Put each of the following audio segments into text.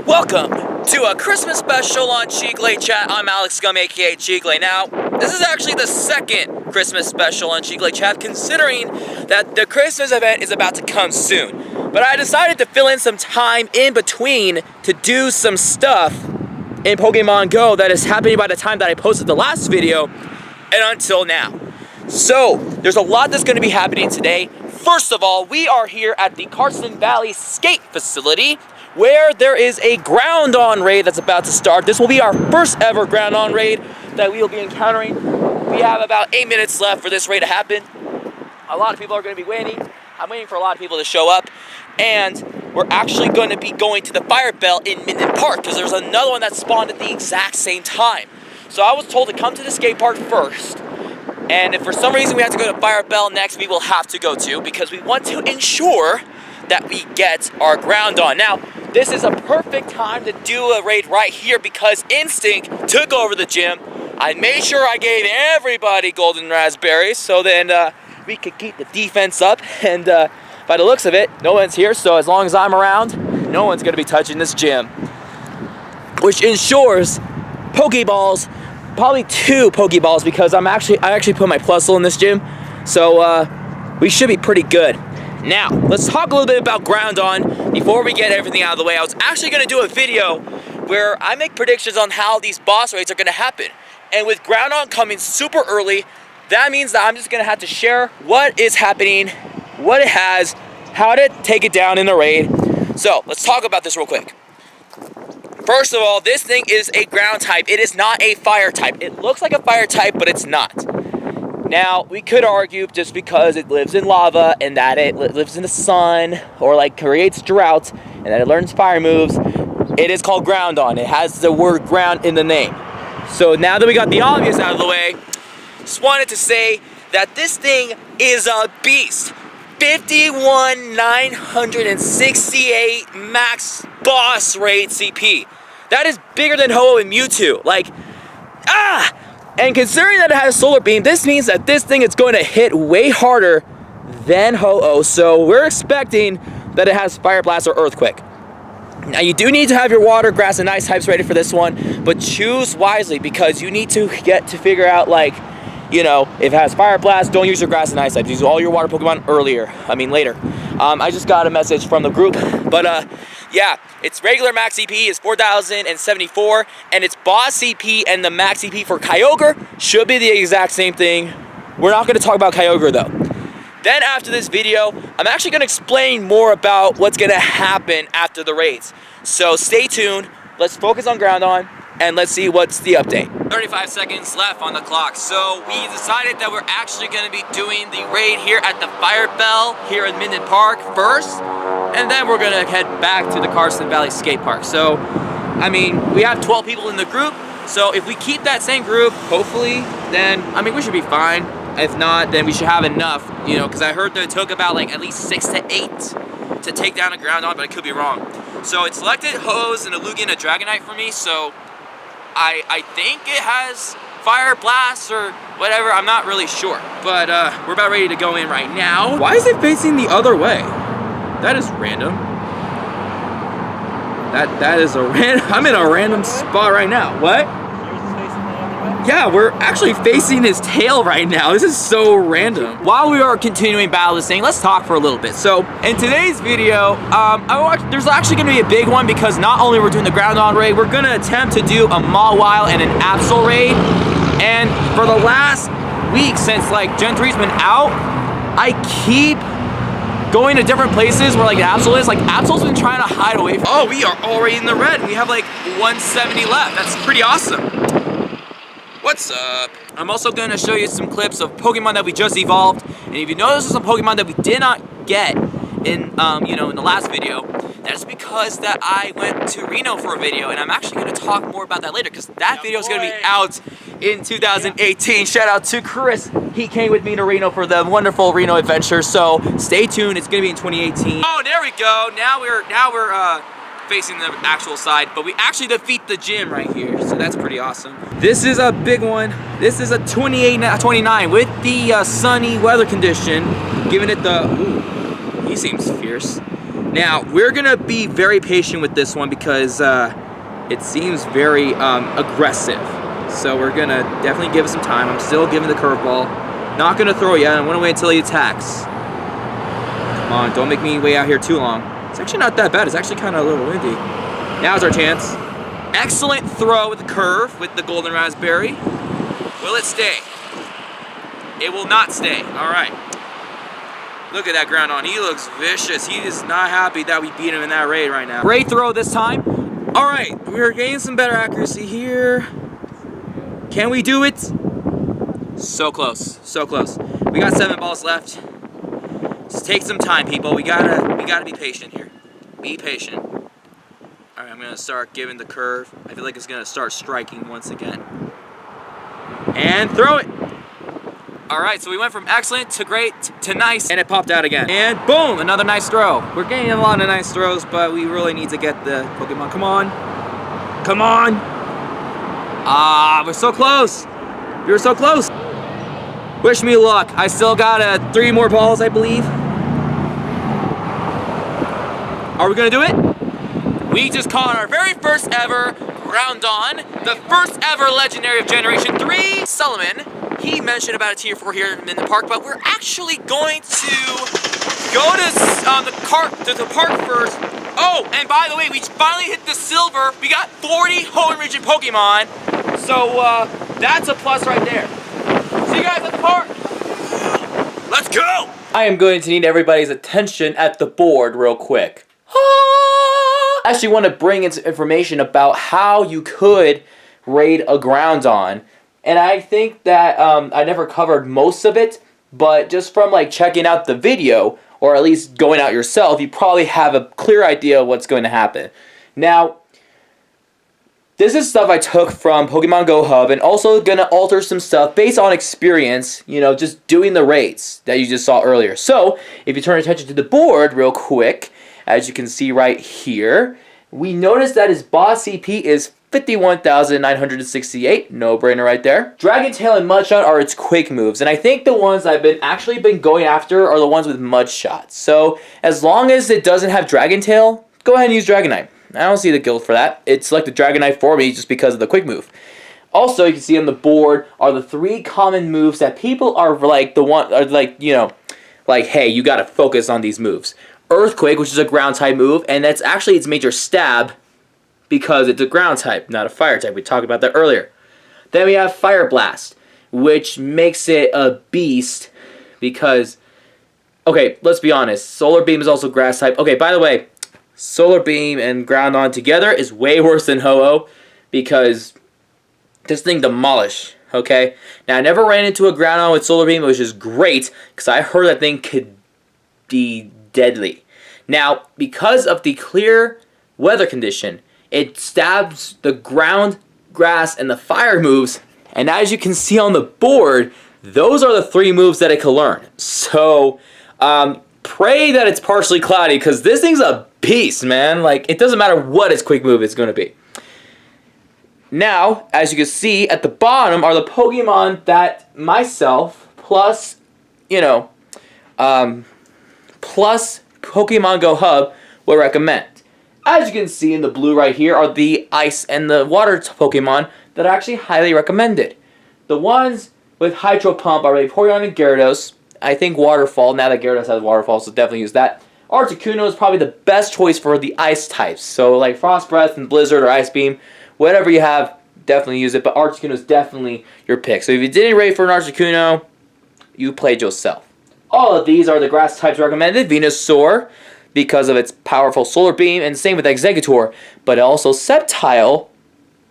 Welcome to a Christmas special on Chicle Chat. I'm Alex Scum, aka Chicle. Now, this is actually the second Christmas special on Chicle Chat, considering that the Christmas event is about to come soon. But I decided to fill in some time in between to do some stuff in Pokemon Go that is happening by the time that I posted the last video and until now. So, there's a lot that's going to be happening today. First of all, we are here at the Carson Valley Skate Facility, where there is a ground-on raid that's about to start. This will be our first ever ground-on raid that we will be encountering. We have about 8 minutes left for this raid to happen. A lot of people are going to be waiting. I'm waiting for a lot of people to show up. And we're actually going to be going to the Fire Bell in Minden Park, because there's another one that spawned at the exact same time. So I was told to come to the skate park first. And if for some reason we have to go to Fire Bell next, we will have to go to, because we want to ensure that we get our ground on. Now, this is a perfect time to do a raid right here because Instinct took over the gym. I made sure I gave everybody golden raspberries so then we could keep the defense up. And by the looks of it, no one's here, so as long as I'm around, no one's gonna be touching this gym. Which ensures Pokeballs, probably 2 Pokeballs, because I actually put my Plusle in this gym. So we should be pretty good. Now, let's talk a little bit about ground on before we get everything out of the way. I was actually going to do a video where I make predictions on how these boss raids are going to happen. And with ground on coming super early, that means that I'm just going to have to share what is happening, what it has, how to take it down in the raid. So, let's talk about this real quick. First of all, this thing is a ground type. It is not a fire type. It looks like a fire type, but it's not. Now, we could argue just because it lives in lava and that it lives in the sun or like creates drought and that it learns fire moves, it is called ground on. It has the word ground in the name. So now that we got the obvious out of the way, just wanted to say that this thing is a beast. 51,968 max boss rate CP. That is bigger than Ho-Oh and Mewtwo. Like, And considering that it has Solar Beam, this means that this thing is going to hit way harder than Ho-Oh. So we're expecting that it has Fire Blast or Earthquake. Now you do need to have your Water, Grass, and Ice types ready for this one, but choose wisely because you need to get to figure out, like, you know, if it has Fire Blast, don't use your Grass and Ice types. Use all your Water Pokemon later. I just got a message from the group, but yeah, its regular max CP is 4,074, and its boss CP and the max CP for Kyogre should be the exact same thing. We're not going to talk about Kyogre though. Then after this video, I'm actually going to explain more about what's going to happen after the raids. So stay tuned, let's focus on ground on, and let's see what's the update. 35 seconds left on the clock, so we decided that we're actually going to be doing the raid here at the Fire Bell here in Minden Park first, and then we're going to head back to the Carson Valley Skate Park. So, I mean, we have 12 people in the group, so if we keep that same group, hopefully, then, I mean, we should be fine. If not, then we should have enough, you know, because I heard that it took about like at least 6 to 8 to take down a ground on, but I could be wrong. So it selected Ho-Ohs and a Lugia and a Dragonite for me, so I think it has Fire Blast or whatever, I'm not really sure. But we're about ready to go in right now. Why is it facing the other way? That is random. That is a random, I'm in a random spot right now. What? Yeah, we're actually facing his tail right now. This is so random. While we are continuing battle this thing, let's talk for a little bit. So, in today's video, there's actually going to be a big one because not only we're doing the ground on raid, we're going to attempt to do a Mawile and an Absol raid. And for the last week since like Gen 3's been out, I keep going to different places where like Absol is. Like Absol's been trying to hide away from. Oh, we are already in the red. We have like 170 left. That's pretty awesome. What's up? I'm also going to show you some clips of Pokemon that we just evolved, and if you notice some Pokemon that we did not get in, in the last video, that's because that I went to Reno for a video, and I'm actually going to talk more about that later, because that video is going to be out in 2018. Shout out to Chris. He came with me to Reno for the wonderful Reno adventure, so stay tuned. It's going to be in 2018. Oh, there we go. Now we're facing the actual side, but we actually defeat the gym right here, so that's pretty awesome. This is a big one. This is a 28-29 with the sunny weather condition, giving it the, ooh, he seems fierce. Now, we're gonna be very patient with this one because it seems very aggressive. So we're gonna definitely give it some time. I'm still giving the curveball. Not gonna throw it yet. I wanna wait until he attacks. Come on, don't make me wait out here too long. It's actually not that bad. It's actually kind of a little windy. Now's our chance. Excellent throw with the curve with the golden raspberry. Will it stay? It will not stay. All right. Look at that ground on. He looks vicious. He is not happy that we beat him in that raid right now. Great throw this time. All right, we're getting some better accuracy here. Can we do it? So close, so close. We got 7 balls left. Just take some time, people. We gotta be patient here. Be patient. All right, I'm gonna start giving the curve. I feel like it's gonna start striking once again. And throw it. All right, so we went from excellent to great to nice, and it popped out again. And boom, another nice throw. We're getting a lot of nice throws, but we really need to get the Pokemon. Come on. Come on. Ah, we're so close. We were so close. Wish me luck. I still got 3 more balls, I believe. Are we gonna do it? We just caught our very first ever Groundon, the first ever legendary of Generation 3, Solomon. He mentioned about a tier 4 here in the park, but we're actually going to go to the park first. Oh, and by the way, we finally hit the silver. We got 40 Hoenn region Pokemon, so that's a plus right there. See you guys at the park. Let's go. I am going to need everybody's attention at the board real quick. I actually want to bring in some information about how you could raid a Groundon. And I think that I never covered most of it, but just from like checking out the video, or at least going out yourself, you probably have a clear idea of what's going to happen. Now, this is stuff I took from Pokemon Go Hub, and also going to alter some stuff based on experience, you know, just doing the raids that you just saw earlier. So, if you turn attention to the board real quick, as you can see right here, we notice that his boss CP is 51,968, no-brainer right there. Dragon Tail and Mudshot are its quick moves, and I think the ones I've actually been going after are the ones with Mudshot. So, as long as it doesn't have Dragon Tail, go ahead and use Dragonite. I don't see the guild for that. It selected Dragonite for me just because of the quick move. Also, you can see on the board are the 3 common moves that people are like hey, you gotta focus on these moves. Earthquake, which is a ground type move, and that's actually its major stab because it's a ground type, not a fire type. We talked about that earlier. Then we have Fire Blast, which makes it a beast because, okay, let's be honest, Solar Beam is also grass type. Okay, by the way, Solar Beam and Groundon together is way worse than Ho-Oh because this thing demolish, okay? Now, I never ran into a Groundon with Solar Beam, which is great because I heard that thing could be deadly. Now, because of the clear weather condition, it stabs the ground, grass, and the fire moves, and as you can see on the board, those are the 3 moves that it can learn. So, pray that it's partially cloudy, because this thing's a beast, man. Like, it doesn't matter what its quick move is going to be. Now, as you can see, at the bottom are the Pokemon that myself, plus, plus Pokemon Go Hub will recommend. As you can see in the blue right here are the ice and the water Pokemon that are actually highly recommended. The ones with Hydro Pump are Vaporeon and Gyarados. I think Waterfall, now that Gyarados has Waterfall, so definitely use that. Articuno is probably the best choice for the ice types. So like Frost Breath and Blizzard or Ice Beam, whatever you have, definitely use it. But Articuno is definitely your pick. So if you didn't rate for an Articuno, you played yourself. All of these are the grass types recommended. Venusaur, because of its powerful Solar Beam, and same with Exeggutor, but also Sceptile,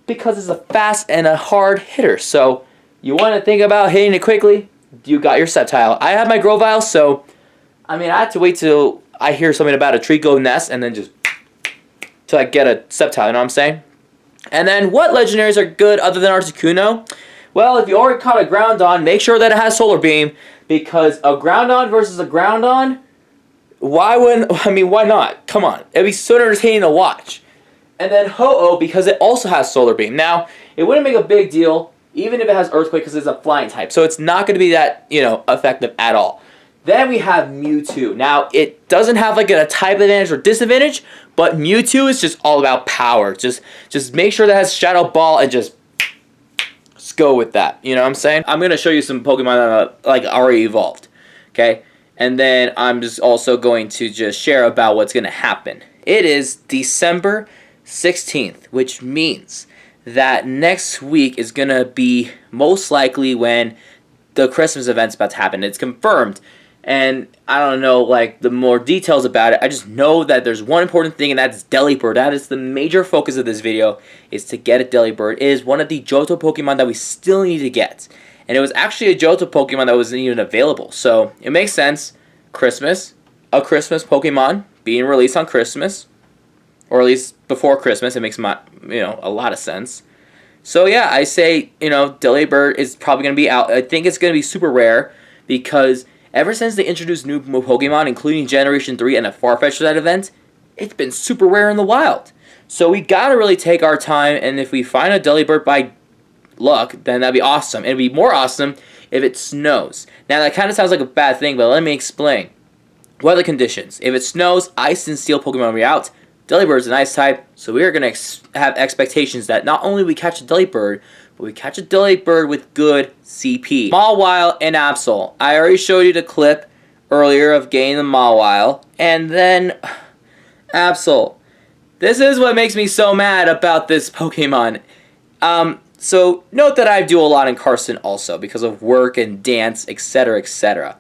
because it's a fast and a hard hitter. So, you want to think about hitting it quickly, you got your Sceptile. I have my Grovyle, so, I had to wait till I hear something about a Trico nest, and then just, till I get a Sceptile, you know what I'm saying? And then, what legendaries are good other than Articuno? Well, if you already caught a Groundon, make sure that it has Solar Beam, because a Groundon versus a Groundon, why not? Come on. It'd be so entertaining to watch. And then Ho-Oh, because it also has Solar Beam. Now, it wouldn't make a big deal, even if it has Earthquake, because it's a flying type. So it's not going to be that, effective at all. Then we have Mewtwo. Now, it doesn't have like a type advantage or disadvantage, but Mewtwo is just all about power. Just make sure that it has Shadow Ball and just go with that. You know what I'm saying? I'm going to show you some Pokemon that like already evolved. Okay? And then I'm just also going to just share about what's going to happen. It is December 16th, which means that next week is going to be most likely when the Christmas event's about to happen. It's confirmed. And I don't know, like, the more details about it. I just know that there's one important thing, and that's Delibird. That is the major focus of this video, is to get a Delibird. It is one of the Johto Pokemon that we still need to get. And it was actually a Johto Pokemon that wasn't even available. So, it makes sense. Christmas. A Christmas Pokemon being released on Christmas. Or at least before Christmas. It makes, a lot of sense. So, yeah, I say, Delibird is probably going to be out. I think it's going to be super rare because ever since they introduced new Pokemon, including Generation 3 and a Farfetch'd for that event, it's been super rare in the wild. So we gotta really take our time, and if we find a Delibird by luck, then that'd be awesome. It'd be more awesome if it snows. Now that kind of sounds like a bad thing, but let me explain. Weather conditions. If it snows, Ice and Steel Pokemon will be out. Delibird's an Ice type, so we are going to have expectations that not only we catch a Delibird, but we catch a Delibird with good CP. Mawile and Absol. I already showed you the clip earlier of getting the Mawile. And then Absol. This is what makes me so mad about this Pokemon. So note that I do a lot in Carson also because of work and dance, etc., etc.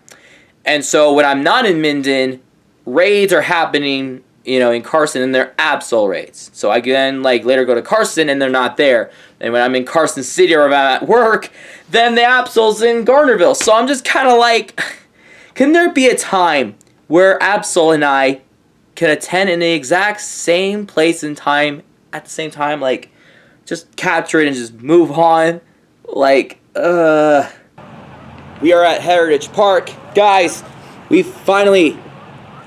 And so when I'm not in Minden, raids are happening, in Carson, and they're Absol raids. So I can later go to Carson and they're not there. And when I'm in Carson City or if I'm at work, then the Absol's in Gardnerville. So I'm just kind of like, can there be a time where Absol and I can attend in the exact same place and time at the same time? Just capture it and just move on. We are at Heritage Park. Guys, we finally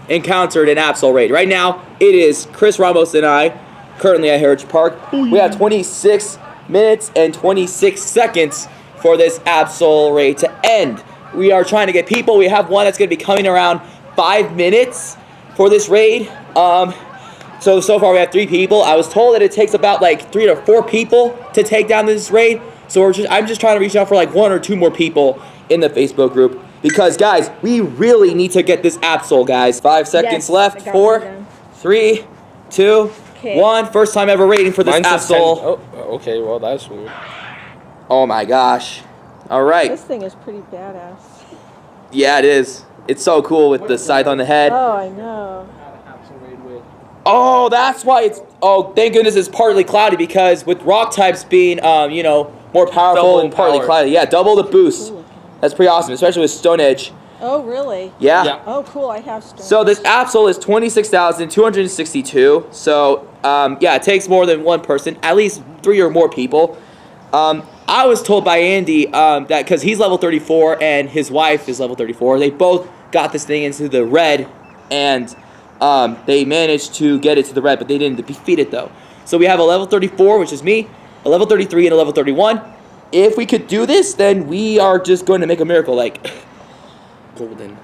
encountered an Absol raid. Right now, it is Chris Ramos and I, currently at Heritage Park. We have 26 minutes and 26 seconds for this Absol raid to end. We are trying to get people. We have one that's going to be coming around 5 minutes for this raid. So far we have 3 people. I was told that it takes about 3 to 4 people to take down this raid. So I'm just trying to reach out for 1 or 2 more people in the Facebook group. Because, guys, we really need to get this Absol, guys. 5 seconds left. 4, 3, 2, 1. First time ever raiding for this Absol. Oh, okay. Well, that's weird. Oh, my gosh. All right. This thing is pretty badass. Yeah, it is. It's so cool with the scythe on the head. Oh, I know. Oh, that's why it's... Oh, thank goodness it's partly cloudy because with rock types being, more powerful and partly cloudy. Yeah, double the boost. That's pretty awesome, especially with Stone Edge. Oh, really? Yeah. Oh, cool. I have Stone Edge. So this Absol is 26,262. So, yeah, it takes more than one person, at least 3 or more people. I was told by Andy that because he's level 34 and his wife is level 34, they both got this thing into the red, and they managed to get it to the red, but they didn't defeat it, though. So we have a level 34, which is me, a level 33, and a level 31. If we could do this, then we are just going to make a miracle, golden.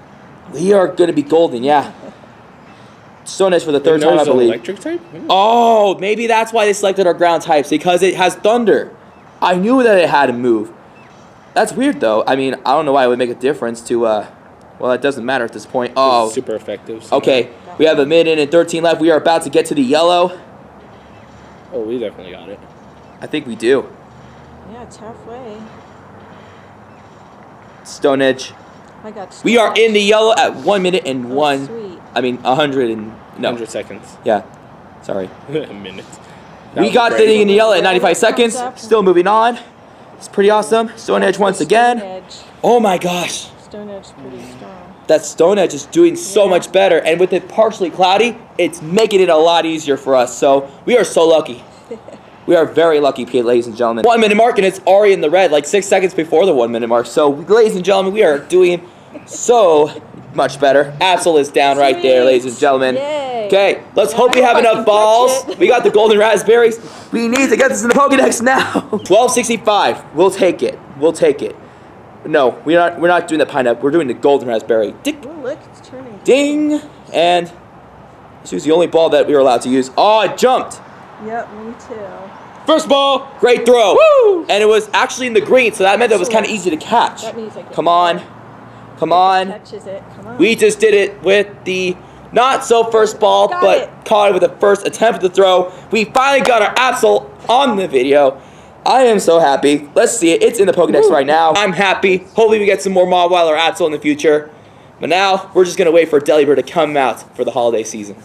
We are going to be golden, yeah. Stone Edge for the 3rd time, I believe. Electric type? Oh, maybe that's why they selected our ground types, because it has thunder. I knew that it had to move. That's weird, though. I mean, I don't know why it would make a difference to, well, it doesn't matter at this point. Oh. It's super effective. So. Okay, we have a minute and 13 left. We are about to get to the yellow. Oh, we definitely got it. I think we do. Yeah, it's halfway. Stone Edge. I got Stone We are Edge. in the yellow at 1 minute and Sweet. 100 seconds. Yeah, sorry. A minute. We got the thing in the yellow at 95 seconds. Still moving on. It's pretty awesome. Stone Edge once again. Stone Edge. Oh my gosh. Stone Edge pretty strong. That Stone Edge is doing so much better. And with it partially cloudy, it's making it a lot easier for us. So we are so lucky. We are very lucky, ladies and gentlemen. 1 minute mark, and it's already in the red, 6 seconds before the 1 minute mark. So, ladies and gentlemen, we are doing so much better. Absol is down right there, ladies and gentlemen. Yay. Okay, let's hope we have enough balls. We got the golden raspberries. We need to get this in the Pokedex now. 1265. We'll take it. We'll take it. No, we're not doing the pineapple. We're doing the golden raspberry. Dick, Ooh, look, it's turning. ding, and this was the only ball that we were allowed to use. Oh, it jumped. Yep, me too. First ball, great throw. Woo! And it was actually in the green, so that meant that it was kind of easy to catch. That means I can Come on. Come on. Catches it. Come on. We just did it with the not so first ball, Got but it. caught it with the first attempt at the throw. We finally got our Absol on the video. I am so happy. Let's see it. It's in the Pokedex right now. I'm happy. Hopefully we get some more Mawile or Absol in the future. But now we're just going to wait for Delibird to come out for the holiday season.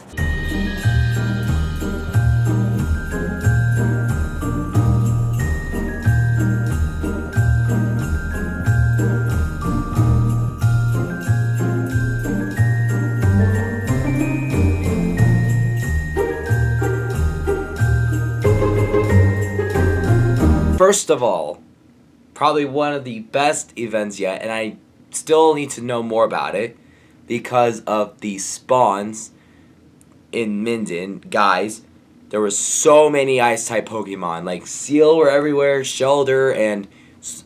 First of all, probably one of the best events yet, and I still need to know more about it because of the spawns in Minden. Guys, there were so many Ice-type Pokemon, like Seal were everywhere, Shelder, and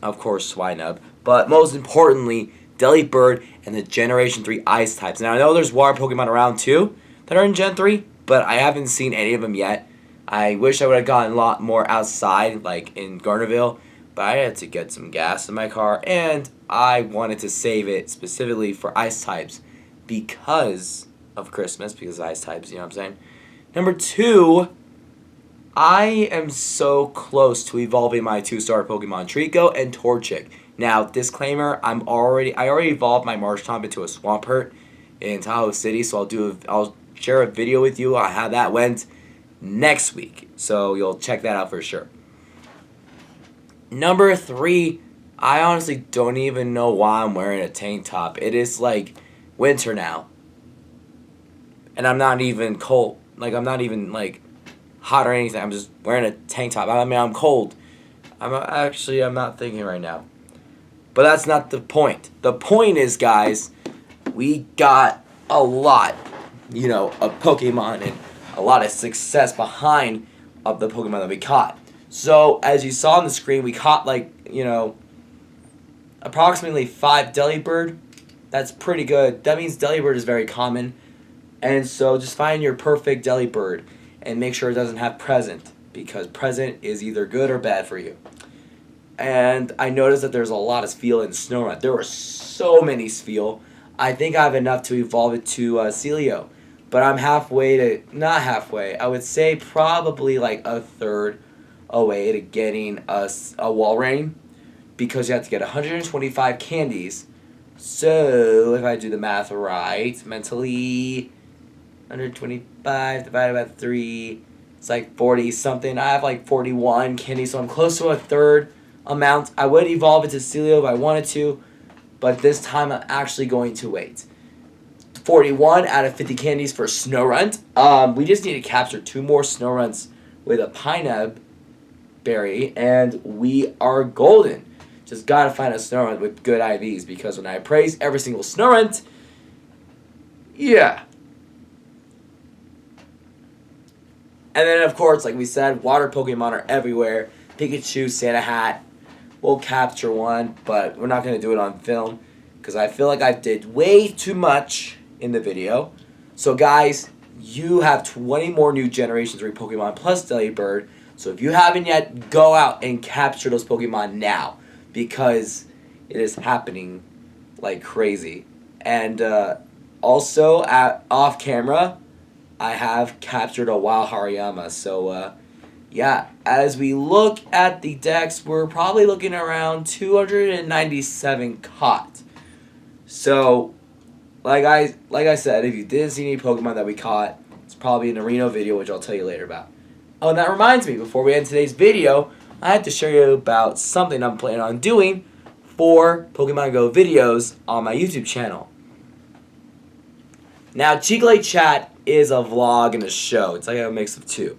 of course Swinub. But most importantly, Delibird and the Generation 3 Ice-types. Now I know there's Water Pokemon around too that are in Gen 3, but I haven't seen any of them yet. I wish I would have gotten a lot more outside, like in Garnerville, but I had to get some gas in my car, and I wanted to save it specifically for ice types because of Christmas, because of ice types, you know what I'm saying? Number 2, I am so close to evolving my 2-star Pokemon, Trico and Torchic. Now, disclaimer, I already evolved my Marshtomp into a Swampert in Tahoe City, so I'll share a video with you on how that went next week, so you'll check that out for sure. Number 3, I honestly don't even know why I'm wearing a tank top. It is like winter now, and I'm not even cold. Like I'm not even like hot or anything. I'm just wearing a tank top. I mean, I'm cold. I'm not thinking right now, but that's not the point. The point is, guys, we got a lot, of Pokemon and a lot of success behind of the Pokemon that we caught. So, as you saw on the screen, we caught approximately 5 Delibird. That's pretty good. That means Delibird is very common. And so, just find your perfect Delibird and make sure it doesn't have present, because present is either good or bad for you. And I noticed that there's a lot of Spheal in Snorunt. There were so many Spheal. I think I have enough to evolve it to Celio. But I'm not halfway, I would say probably like a third away to getting a Walrein, because you have to get 125 candies. So, if I do the math right, mentally, 125 divided by 3, it's like 40 something. I have like 41 candies, so I'm close to a third amount. I would evolve it to Celio if I wanted to, but this time I'm actually going to wait. 41 out of 50 candies for Snorunt. We just need to capture 2 more Snowrunts with a Pineb berry, and we are golden. Just gotta find a Snorunt with good IVs, because when I praise every single Snorunt, yeah. And then, of course, like we said, water Pokemon are everywhere. Pikachu, Santa Hat. We'll capture one, but we're not going to do it on film, because I feel like I did way too much in the video. So guys, you have 20 more new Generation 3 Pokemon plus Delibird. So if you haven't yet, go out and capture those Pokemon now, because it is happening like crazy. And also, off camera, I have captured a wild Hariyama. So yeah, as we look at the decks, we're probably looking around 297 caught. So like I said, if you didn't see any Pokemon that we caught, it's probably in a Reno video, which I'll tell you later about. Oh, and that reminds me, before we end today's video, I have to show you about something I'm planning on doing for Pokemon Go videos on my YouTube channel. Now, Chicle Chat is a vlog and a show. It's like a mix of two.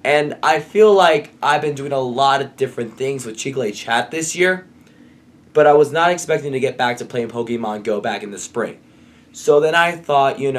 And I feel like I've been doing a lot of different things with Chicle Chat this year, but I was not expecting to get back to playing Pokemon Go back in the spring. So then I thought, in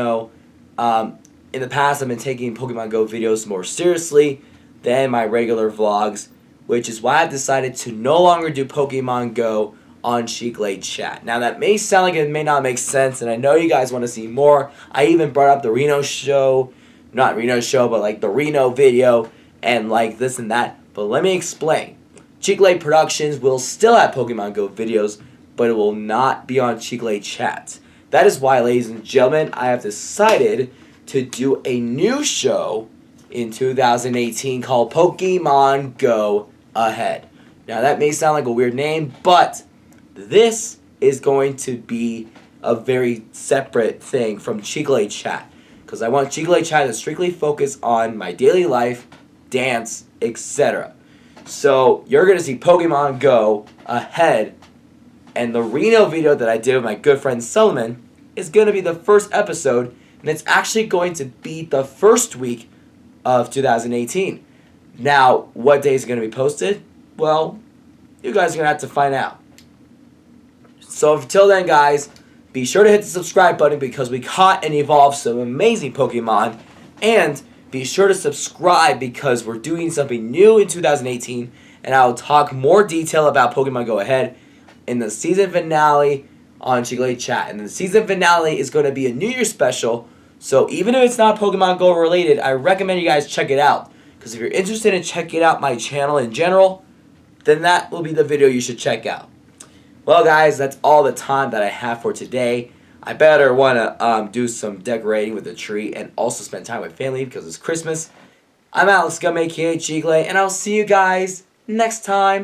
the past I've been taking Pokemon Go videos more seriously than my regular vlogs, which is why I've decided to no longer do Pokemon Go on Chicle Chat. Now that may sound like it may not make sense, and I know you guys want to see more. I even brought up the Reno show, not Reno show, but like the Reno video, and like this and that. But let me explain. Chicle Productions will still have Pokemon Go videos, but it will not be on Chicle Chat. That is why, ladies and gentlemen, I have decided to do a new show in 2018 called Pokemon Go Ahead. Now that may sound like a weird name, but this is going to be a very separate thing from Chicle Chat, because I want Chicle Chat to strictly focus on my daily life, dance, etc. So you're going to see Pokemon Go Ahead, and the Reno video that I did with my good friend Solomon is going to be the first episode, and it's actually going to be the first week of 2018. Now, what day is it going to be posted? Well, you guys are going to have to find out. So until then, guys, be sure to hit the subscribe button because we caught and evolved some amazing Pokemon. And be sure to subscribe because we're doing something new in 2018. And I will talk more detail about Pokemon Go Ahead in the season finale on Chicle Chat. And the season finale is going to be a New Year's special. So even if it's not Pokemon Go related, I recommend you guys check it out. Because if you're interested in checking out my channel in general, then that will be the video you should check out. Well, guys, that's all the time that I have for today. I better want to do some decorating with the tree and also spend time with family because it's Christmas. I'm Alex Gum, aka Chicle, and I'll see you guys next time.